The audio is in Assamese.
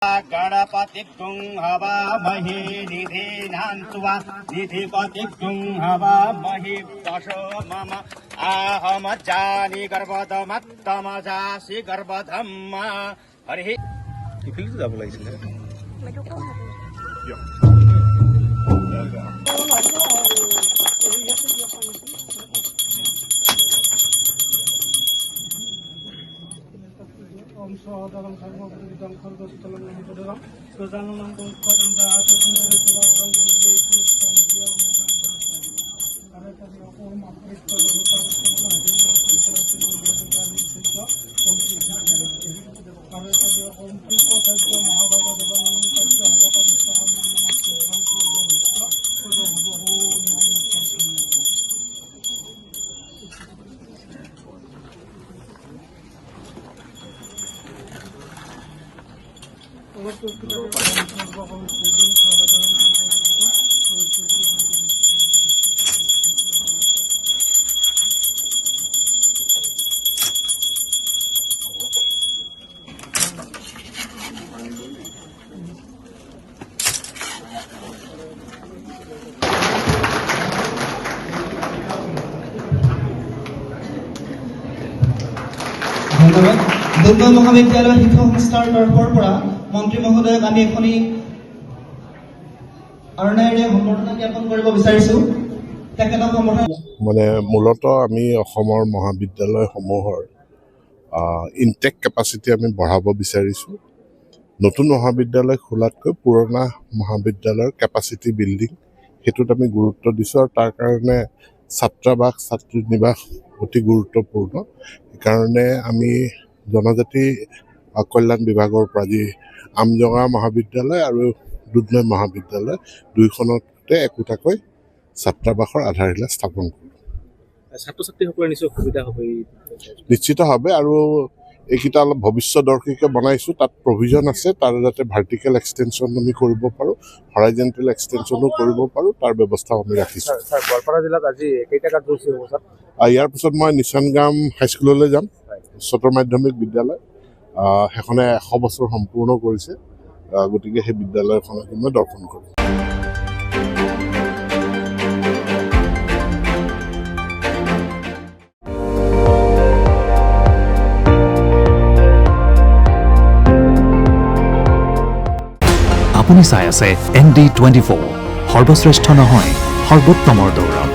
गणपति हवामहे निधीनान्त्वा निधिपति हवामहे दशो मम आहम जानी गर्भधमत्तमजासि गर्भधम्म हरि ইফালে যাব লাগিছিল ধন্যবাদ। দুধনৈ মহাবিদ্যালয় শিক্ষা সংস্থাৰ তৰফৰ পৰা মন্ত্ৰী মহোদয়ক আমি এখনি আৰণাইৰে সম্বৰ্ধনা জ্ঞাপন কৰিব বিচাৰিছো। তেখেতক সম্বৰ্ধনা মানে মূলতঃ আমি অসমৰ মহাবিদ্যালয়সমূহৰ ইনটেক কেপাচিটি আমি বঢ়াব বিচাৰিছোঁ। নতুন মহাবিদ্যালয় খোলাতকৈ পুৰণা মহাবিদ্যালয়ৰ কেপাচিটি বিল্ডিং সেইটোত আমি গুৰুত্ব দিছোঁ আৰু তাৰ কাৰণে ছাত্ৰাবাস ছাত্ৰী নিবাস অতি গুৰুত্বপূৰ্ণ। সেইকাৰণে আমি জনজাতি কল্যাণ বিভাগৰ পৰা যি আমজোঙা মহাবিদ্যালয় আৰু দুধনৈ মহাবিদ্যালয় দুয়োখনতে একোটাকৈ ছাত্ৰাবাসৰ আধাৰশিলা স্থাপন কৰোঁ। ছাত্ৰ ছাত্ৰীসকলৰ নিশ্চয় সুবিধা হ'ব নিশ্চিতভাৱে আৰু এইকেইটা অলপ ভৱিষ্যদৰ্শীকৈ বনাইছোঁ। তাত প্ৰভিজন আছে তাৰ যাতে ভাৰ্টিকেল এক্সটেনশ্যন আমি কৰিব পাৰোঁ, হৰাইজেণ্টেল এক্সটেনশ্যনো কৰিব পাৰোঁ, তাৰ ব্যৱস্থাও আমি ৰাখিছোঁ। গোৱালপাৰা জিলাত আজি কেইটা কাৰ্যসূচী হ'ব ছাৰ? ইয়াৰ পিছত মই নিচানগাম হাইস্কুললৈ যাম, উচ্চতৰ মাধ্যমিক বিদ্যালয়। সেইখনে 100 বছৰ সম্পূৰ্ণ কৰিছে, গতিকে সেই বিদ্যালয়খনক মই দৰ্শন কৰিম। আপুনি চাই আছে ND24, সৰ্বশ্ৰেষ্ঠ নহয় সৰ্বোত্তমৰ দৌৰ।